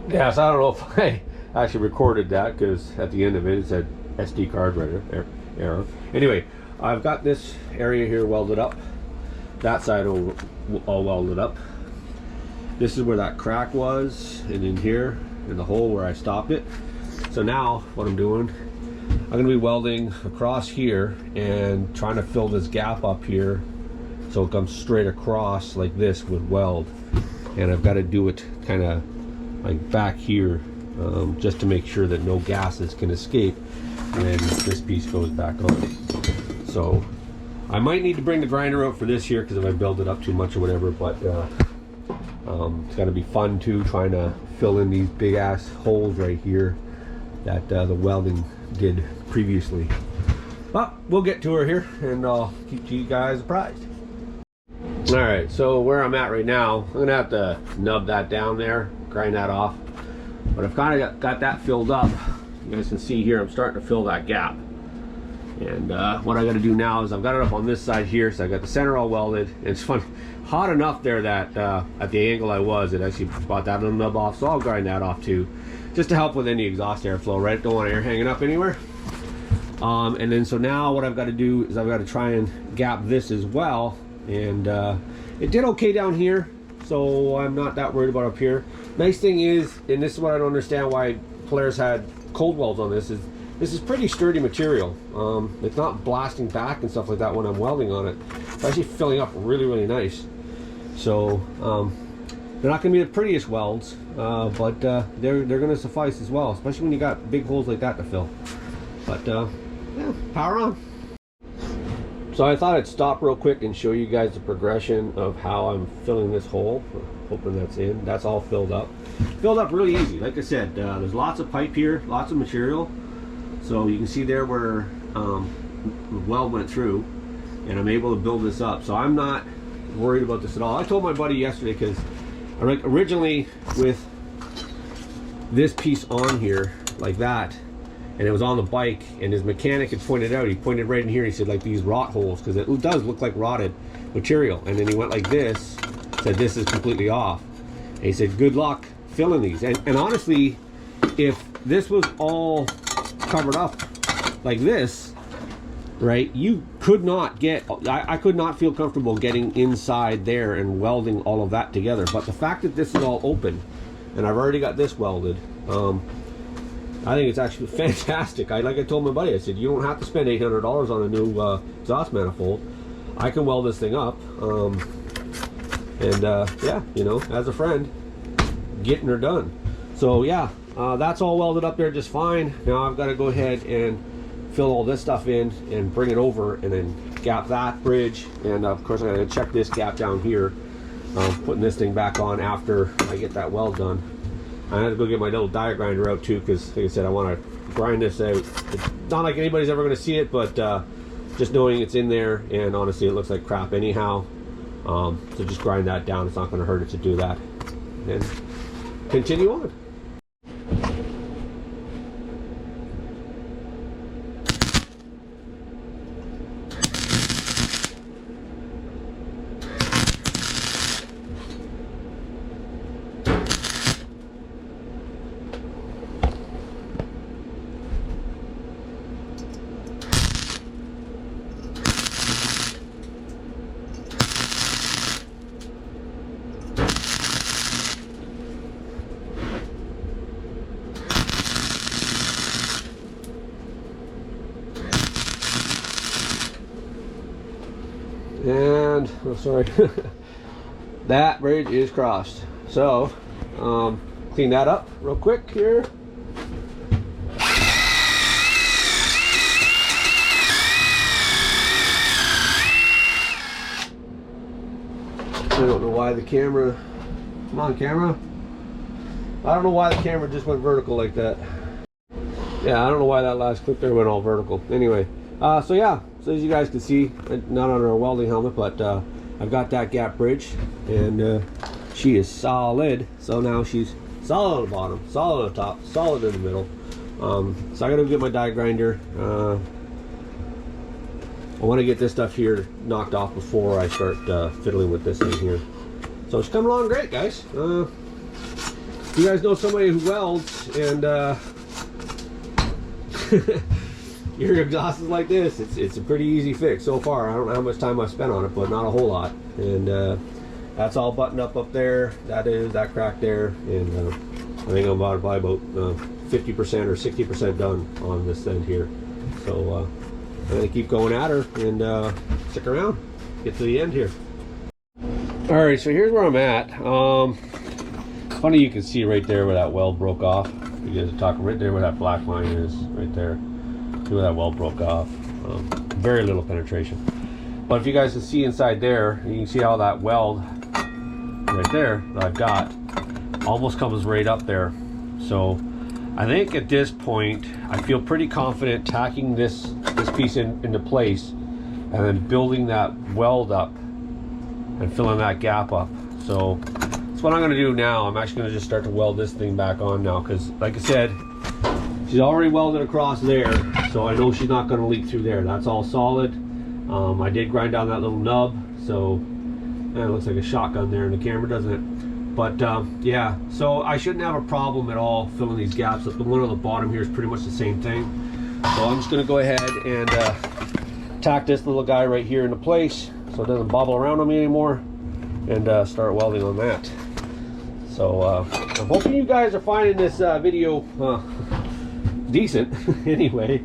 Yeah, so I don't know if I actually recorded that because at the end of it, it said SD card error. Anyway, I've got this area here welded up. That side all welded up. This is where that crack was, and in here, in the hole where I stopped it. So now, what I'm doing, I'm going to be welding across here and trying to fill this gap up here so it comes straight across like this with weld. And I've got to do it kind of like back here, just to make sure that no gases can escape when this piece goes back on. So I might need to bring the grinder out for this here because if I build it up too much or whatever, but it's got to be fun too, trying to fill in these big ass holes right here that the welding did previously. But we'll get to her here and I'll keep you guys apprised. Alright, so where I'm at right now, I'm going to have to nub that down there, grind that off. But I've kind of got that filled up. You guys can see here I'm starting to fill that gap. And what I got to do now is I've got it up on this side here, so I got the center all welded. And it's fun, hot enough there that at the angle I was, it actually brought that little nub off. So I'll grind that off too, just to help with any exhaust airflow, right? Don't want air hanging up anywhere. And then so now what I've got to do is I've got to try and gap this as well. And it did okay down here, so I'm not that worried about up here. Nice thing is, and this is what I don't understand why Polaris had cold welds on this, is this is pretty sturdy material. It's not blasting back and stuff like that when I'm welding on it. It's actually filling up really nice. So they're not going to be the prettiest welds, but they're going to suffice as well, especially when you got big holes like that to fill. But yeah, power on. So I thought I'd stop real quick and show you guys the progression of how I'm filling this hole. Hoping that's in. That's all filled up. Filled up really easy. Like I said, there's lots of pipe here, lots of material. So you can see there where the weld went through, and I'm able to build this up. So I'm not worried about this at all. I told my buddy yesterday, because originally with this piece on here like that, and it was on the bike, and his mechanic had pointed out, he pointed right in here, he said like these rot holes, because it does look like rotted material. And then he went like this, said this is completely off, and he said good luck filling these. And honestly, if this was all covered up like this, right, you could not get, I could not feel comfortable getting inside there and welding all of that together. But the fact that this is all open and I've already got this welded, I think it's actually fantastic. Like I told my buddy, I said, you don't have to spend $800 on a new exhaust manifold. I can weld this thing up. Yeah, you know, as a friend, getting her done. So yeah, that's all welded up there just fine. Now I've got to go ahead and fill all this stuff in and bring it over and then gap that bridge. And of course I got to check this gap down here. Putting this thing back on after I get that weld done. I had to go get my little die grinder out too, because like I said, I want to grind this out. It's not like anybody's ever going to see it, but just knowing it's in there, and honestly it looks like crap anyhow. So just grind that down. It's not going to hurt it to do that. And continue on. And oh, sorry, that bridge is crossed. So clean that up real quick here. I don't know why the camera, come on camera, I don't know why the camera just went vertical like that. Yeah, I don't know why that last clip there went all vertical. Anyway, so yeah, so as you guys can see, not on our welding helmet, but I've got that gap bridge, and she is solid. So now she's solid on the bottom, solid on the top, solid in the middle. So I gotta get my die grinder. I want to get this stuff here knocked off before I start fiddling with this thing here. So it's coming along great, guys. you guys know somebody who welds and your exhaust is like this, it's a pretty easy fix so far. I don't know how much time I've spent on it, but not a whole lot. And that's all buttoned up there. That crack there, and I think I'm about 50% or 60% done on this end here. So I'm gonna keep going at her and stick around, get to the end here. All right, so here's where I'm at. Funny, you can see right there where that weld broke off. You guys are talking right there where that black line is, right there. See where that weld broke off. Very little penetration. But if you guys can see inside there, you can see how that weld right there that I've got almost comes right up there. So I think at this point, I feel pretty confident tacking this piece into place and then building that weld up and filling that gap up. So that's what I'm gonna do now. I'm actually gonna just start to weld this thing back on now, because like I said, she's already welded across there, so I know she's not gonna leak through there. That's all solid. I did grind down that little nub, so it looks like a shotgun there in the camera, doesn't it? But yeah, so I shouldn't have a problem at all filling these gaps up. The one on the bottom here is pretty much the same thing. So I'm just gonna go ahead and tack this little guy right here into place so it doesn't bobble around on me anymore, and start welding on that. So I'm hoping you guys are finding this video decent. Anyway,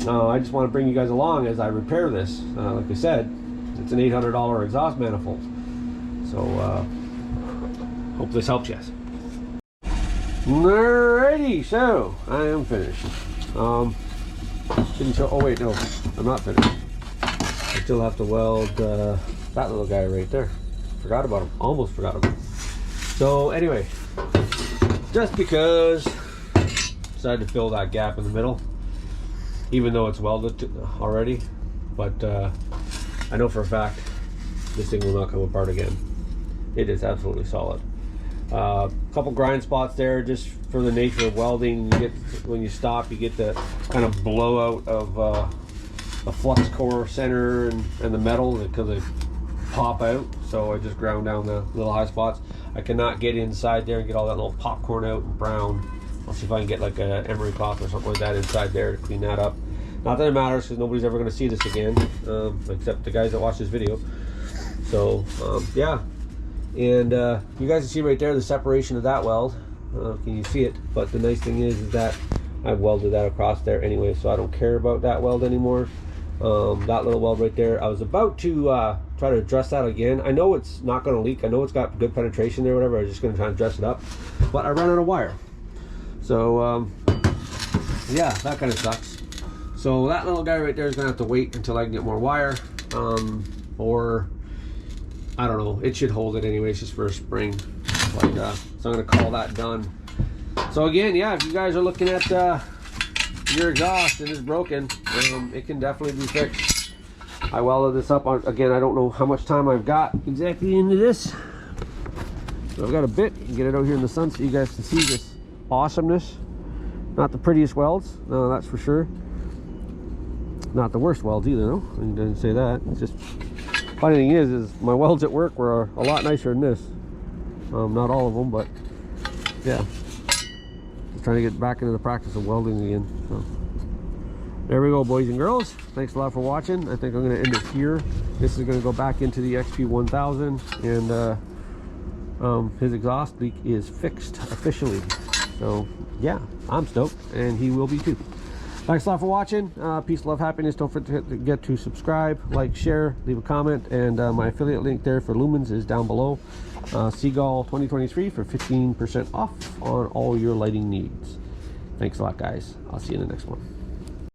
I just want to bring you guys along as I repair this. Like I said, it's an $800 exhaust manifold. So hope this helps you. Alrighty, so I am finished. Didn't show. Oh wait, no, I'm not finished. I still have to weld that little guy right there. Forgot about him. Almost forgot about him. So anyway, just because I decided to fill that gap in the middle, even though it's welded already, but I know for a fact this thing will not come apart again. It is absolutely solid. Couple grind spots there, just for the nature of welding. You get, when you stop, you get the kind of blowout of the flux core center and the metal, because they pop out. So I just ground down the little high spots. I cannot get inside there and get all that little popcorn out and brown. I'll see if I can get like a emery cloth or something like that inside there to clean that up. Not that it matters, because nobody's ever going to see this again, except the guys that watch this video. So yeah, and you guys can see right there the separation of that weld. Can you see it? But the nice thing is that I've welded that across there anyway, so I don't care about that weld anymore. That little weld right there, I was about to try to address that again. I know it's not going to leak. I know it's got good penetration there, whatever. I was just going to try and dress it up, but I ran out of wire. So yeah, that kind of sucks. So that little guy right there is going to have to wait until I can get more wire, or I don't know. It should hold it anyway. It's just for a spring. But, so I'm going to call that done. So again, yeah, if you guys are looking at your exhaust and it's broken, it can definitely be fixed. I welded this up on, again, I don't know how much time I've got exactly into this. So I've got a bit. You can get it out here in the sun so you guys can see this awesomeness. Not the prettiest welds, no, that's for sure. Not the worst welds either, though. I didn't say that. It's just, funny thing is my welds at work were a lot nicer than this. Not all of them, but yeah. Just trying to get back into the practice of welding again. So there we go, boys and girls. Thanks a lot for watching. I think I'm going to end it here. This is going to go back into the XP1000, and his exhaust leak is fixed officially. So yeah, I'm stoked, and he will be too. Thanks a lot for watching. Peace, love, happiness. Don't forget to subscribe, like, share, leave a comment, and my affiliate link there for lumens is down below. Seagull 2023 for 15% off on all your lighting needs. Thanks a lot, guys. I'll see you in the next one.